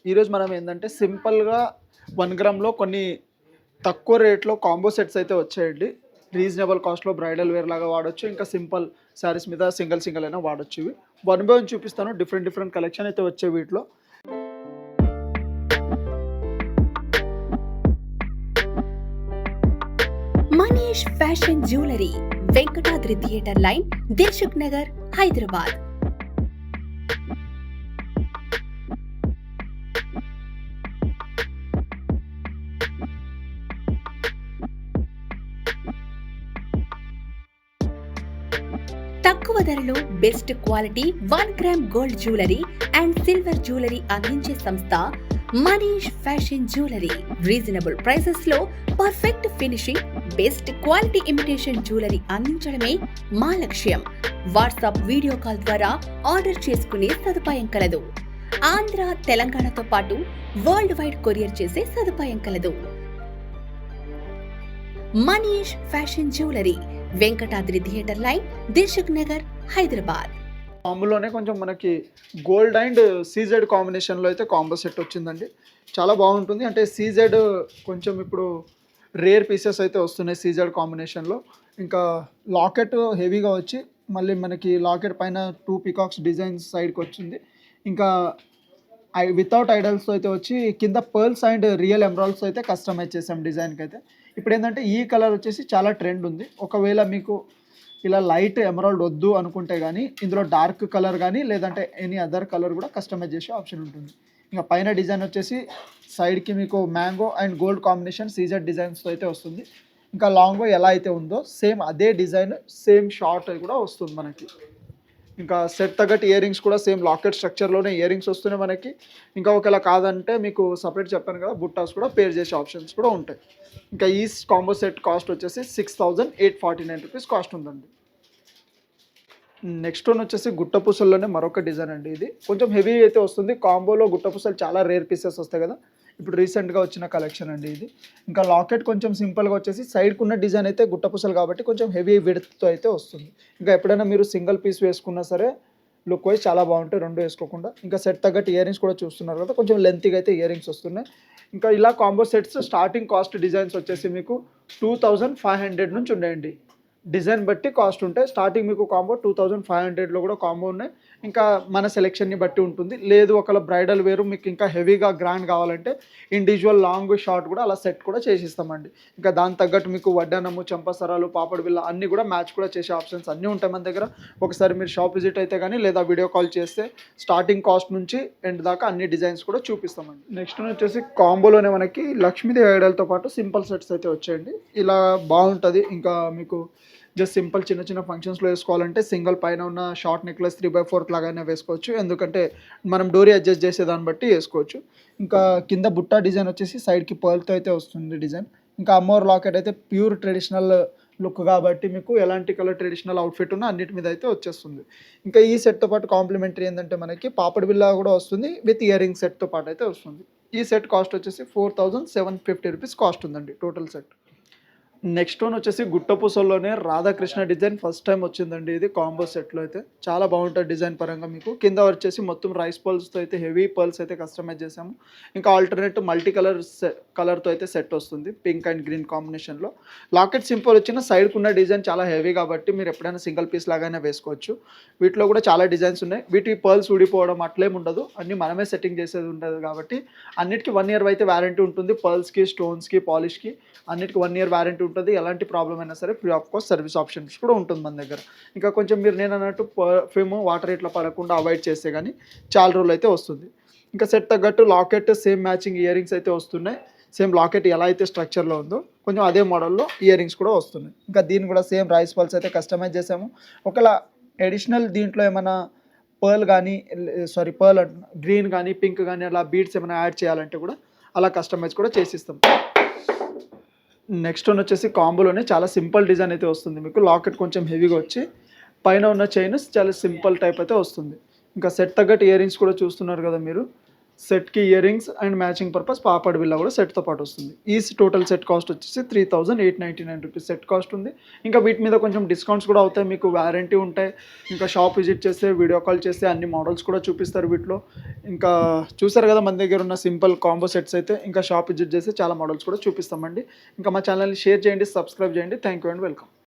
ఈరోజు మనం ఏంటంటే సింపుల్‌గా 1 గ్రామ్‌లో కొన్ని తక్కువ రేట్‌లో కాంబో సెట్స్ అయితే వచ్చాయండి. రీజనబుల్ కాస్ట్‌లో బ్రైడల్ వేర్ లాగా వాడొచ్చు. ఇంకా సింపుల్ శారీస్ మీద సింగిల్ సింగిల్ అయినా వాడొచ్చు ఇవి. వన్ బై వన్ చూపిస్తాను. డిఫరెంట్ డిఫరెంట్ కలెక్షన్ అయితే వచ్చాయి వీటిలో. Manish fashion jewellery, Venkatadri theatre line, Dilsukhnagar, Hyderabad. తక్కువ ధరలో best quality 1 gram gold jewellery and silver jewellery అందించే సంస్థ Manish fashion jewellery. Reasonable prices లో perfect finishing, best quality imitation jewellery అందించడమే మా లక్ష్యం. వాట్సాప్ వీడియో కాల్ ద్వారా ఆర్డర్ చేసుకునే సదుపాయం కలదు. ఆంధ్ర, తెలంగాణతో పాటు వరల్డ్ వైడ్ కొరియర్ చేసే సదుపాయం కలదు. Manish fashion jewellery, Venkatadri theatre line, Dilsukhnagar, Hyderabad. కాంబోలోనే కొంచెం మనకి గోల్డ్ అండ్ సీజెడ్ కాంబినేషన్‌లో అయితే కాంబో సెట్ వచ్చిందండి. చాలా బాగుంటుంది. అంటే సీజెడ్ కొంచెం ఇప్పుడు రేర్ పీసెస్ అయితే వస్తున్నాయి సీజెడ్ కాంబినేషన్‌లో. ఇంకా లాకెట్ హెవీగా వచ్చి మళ్ళీ మనకి లాకెట్ పైన 2 పీకాక్స్ డిజైన్స్ సైడ్‌కి వచ్చింది. ఇంకా వితౌట్ ఐడల్స్‌తో అయితే వచ్చి కింద పర్ల్స్ అండ్ రియల్ ఎమరాల్డ్స్ అయితే కస్టమైజ్ చేసాం డిజైన్‌కి అయితే. ఇప్పుడేంటంటే ఈ కలర్ వచ్చేసి చాలా ట్రెండ్ ఉంది. ఒకవేళ మీకు ఇలా లైట్ ఎమరాల్డ్ వద్దు అనుకుంటే గానీ, ఇందులో డార్క్ కలర్ గానీ, లేదంటే ఎనీ అదర్ కలర్ కూడా కస్టమైజ్ చేసే ఆప్షన్ ఉంటుంది. ఇంక పైన డిజైన్ వచ్చేసి సైడ్‌కి మీకు mango and gold combination CZ డిజైన్స్‌తో అయితే వస్తుంది. ఇంకా లాంగ్‌లో ఎలా అయితే ఉందో సేమ్ అదే డిజైన్, సేమ్ షార్ట్ కూడా వస్తుంది మనకి. ఇంకా సెట్ తగ్గట్టు ఇయర్ రింగ్స్ కూడా సేమ్ లాకెట్ స్ట్రక్చర్‌లోనే ఇయర్ రింగ్స్ వస్తున్నాయి మనకి. ఇంకా ఒకవేళ కాదంటే మీకు సెపరేట్ చెప్పాను కదా! బుట్టాస్ కూడా పేర్ చేసే ఆప్షన్స్ కూడా ఉంటాయి. ఇంకా ఈ కాంబో సెట్ కాస్ట్ వచ్చేసి 6,849 రూపీస్ కాస్ట్ ఉందండి. నెక్స్ట్ వన్ వచ్చేసి గుట్టపూసల్లోనే మరొక డిజైన్ అండి ఇది. కొంచెం హెవీ అయితే వస్తుంది. కాంబోలో గుట్టపూసలు చాలా రేర్ పీసెస్ వస్తాయి కదా! ఇప్పుడు రీసెంట్‌గా వచ్చిన కలెక్షన్ అండి ఇది. ఇంకా లాకెట్ కొంచెం సింపుల్‌గా వచ్చేసి సైడ్‌కున్న డిజైన్ అయితే గుట్టపూసలు కాబట్టి కొంచెం హెవీ విడ్త్‌తో అయితే వస్తుంది. ఇంకా ఎప్పుడైనా మీరు సింగిల్ పీస్ వేసుకున్నా సరే లుక్ వైజ్ చాలా బాగుంటాయి 2 వేసుకోకుండా. ఇంకా సెట్ తగ్గట్టు ఇయర్ రింగ్స్ కూడా చూస్తున్నారు కదా! కొంచెం లెంతీగా అయితే ఇయర్ రింగ్స్ వస్తున్నాయి. ఇంకా ఇలా combo sets starting cost designs వచ్చేసి మీకు 2500 నుంచి ఉన్నాయండి. డిజైన్ బట్టి కాస్ట్ ఉంటాయి. స్టార్టింగ్ మీకు కాంబో 2500లో కూడా కాంబో ఉన్నాయి. ఇంకా మన సెలెక్షన్‌ని బట్టి ఉంటుంది. లేదు ఒకవేళ బ్రైడల్ వేరు మీకు ఇంకా హెవీగా గ్రాండ్ కావాలంటే ఇండివిజువల్ లాంగ్, షార్ట్ కూడా అలా సెట్ కూడా చేసిస్తామండి. ఇంకా దానికి తగ్గట్టు మీకు వడ్డానము, చంపసరాలు, పాపడి బిళ్ళ అన్నీ కూడా మ్యాచ్ కూడా చేసే ఆప్షన్స్ అన్నీ ఉంటాయి మన దగ్గర. ఒకసారి మీరు షాప్ విజిట్ అయితే కానీ లేదా వీడియో కాల్ చేస్తే స్టార్టింగ్ కాస్ట్ నుంచి ఎండ్ దాకా అన్ని డిజైన్స్ కూడా చూపిస్తామండి. నెక్స్ట్ వచ్చేసి కాంబోలోనే మనకి లక్ష్మీదేవి ఐడల్‌తో పాటు సింపుల్ సెట్స్ అయితే వచ్చాయండి. ఇలా బాగుంటుంది. ఇంకా మీకు జస్ట్ సింపుల్ చిన్న చిన్న ఫంక్షన్స్‌లో వేసుకోవాలంటే సింగిల్ పైన ఉన్న షార్ట్ నెక్లెస్ 3/4 లాగానే వేసుకోవచ్చు. ఎందుకంటే మనం డోరీ అడ్జస్ట్ చేసే దాన్ని బట్టి వేసుకోవచ్చు. ఇంకా కింద బుట్ట డిజైన్ వచ్చేసి సైడ్‌కి పర్ల్‌తో అయితే వస్తుంది డిజైన్. ఇంకా అమ్మోర్ లాకెట్ అయితే ప్యూర్ ట్రెడిషనల్ లుక్ కాబట్టి మీకు ఎలాంటి కలర్ ట్రెడిషనల్ అవుట్‌ఫిట్ ఉన్నా అన్నిటి మీద అయితే వచ్చేస్తుంది. ఇంకా ఈ సెట్‌తో పాటు కాంప్లిమెంటరీ ఏందంటే మనకి పాపడి బిళ్ళ కూడా వస్తుంది. విత్ ఇయర్ రింగ్ సెట్‌తో పాటు అయితే వస్తుంది. ఈ సెట్ కాస్ట్ వచ్చేసి 4,750 రూపీస్ కాస్ట్ ఉందండి టోటల్ సెట్. నెక్స్ట్ వన్ వచ్చేసి గుట్టపూసల్లోనే రాధాకృష్ణ డిజైన్ ఫస్ట్ టైం వచ్చిందండి ఇది కాంబో సెట్‌లో అయితే. చాలా బాగుంటుంది డిజైన్ పరంగా మీకు. కింద వచ్చేసి మొత్తం రైస్ పర్ల్స్‌తో అయితే హెవీ పర్ల్స్ అయితే కస్టమైజ్ చేసాము. ఇంకా ఆల్టర్‌నేట్ మల్టీ కలర్‌తో అయితే సెట్ వస్తుంది. పింక్ అండ్ గ్రీన్ కాంబినేషన్‌లో. లాకెట్ సింపుల్ వచ్చిన సైడ్‌కున్న డిజైన్ చాలా హెవీ కాబట్టి మీరు ఎప్పుడైనా సింగిల్ పీస్ లాగానే వేసుకోవచ్చు. వీటిలో కూడా చాలా డిజైన్స్ ఉన్నాయి. వీటి పర్ల్స్ ఊడిపోవడం అట్లేం ఉండదు. అన్నీ మనమే సెట్టింగ్ చేసేది ఉంటది కాబట్టి అన్నిటికి 1 ఇయర్ అయితే వారంటీ ఉంటుంది. పర్ల్స్‌కి, స్టోన్స్‌కి, పాలిష్‌కి అన్నిటికి 1 ఇయర్ వారంటీ ఉంటుంది. ఎలాంటి ప్రాబ్లమ్ అయినా సరే free of cost service options కూడా ఉంటుంది మన దగ్గర. ఇంకా కొంచెం మీరు నేను అన్నట్టు పర్ఫ్యూమ్ వాటర్ ఇట్లా పడకుండా అవాయిడ్ చేస్తే కానీ చాలా రోజులు అయితే వస్తుంది. ఇంకా సెట్ తగ్గట్టు locket same matching ear rings అయితే వస్తున్నాయి. సేమ్ లాకెట్ ఎలా అయితే స్ట్రక్చర్లో ఉందో కొంచెం అదే మోడల్లో ఇయర్ రింగ్స్ కూడా వస్తున్నాయి. ఇంకా దీన్ని కూడా సేమ్ రైస్ పల్స్ అయితే కస్టమైజ్ చేసాము. ఒకవేళ అడిషనల్ దీంట్లో ఏమైనా పర్ల్ గ్రీన్ కానీ, పింక్ కానీ అలా బీడ్స్ ఏమైనా యాడ్ చేయాలంటే కూడా అలా కస్టమైజ్ కూడా చేసిస్తాం. నెక్స్ట్ వన్ వచ్చేసి కాంబోలోనే చాలా సింపుల్ డిజైన్ అయితే వస్తుంది మీకు. లాకెట్ కొంచెం హెవీగా వచ్చి పైన ఉన్న చైన్ చాలా సింపుల్ టైప్ అయితే వస్తుంది. ఇంకా సెట్ తగ్గట్టు ఇయర్ రింగ్స్ కూడా చూస్తున్నారు కదా మీరు. సెట్కి ear rings and matching purpose papad బిల్ల కూడా సెట్తో పాటు వస్తుంది. ఈ టోటల్ సెట్ కాస్ట్ వచ్చేసి 3899 రూపీస్ సెట్ కాస్ట్ ఉంది. ఇంకా వీటి మీద కొంచెం డిస్కౌంట్స్ కూడా అవుతాయి, మీకు వారంటీ ఉంటాయి. ఇంకా షాప్ విజిట్ చేస్తే వీడియో కాల్ చేస్తే అన్ని మోడల్స్ కూడా చూపిస్తారు వీటిలో. ఇంకా చూసారు కదా మన దగ్గర ఉన్న సింపుల్ కాంబో సెట్స్ అయితే, ఇంకా షాప్ విజిట్ చేస్తే చాలా మోడల్స్ కూడా చూపిస్తామండి. ఇంకా మా ఛానల్ని షేర్ చేయండి, సబ్స్క్రైబ్ చేయండి. Thank you and welcome.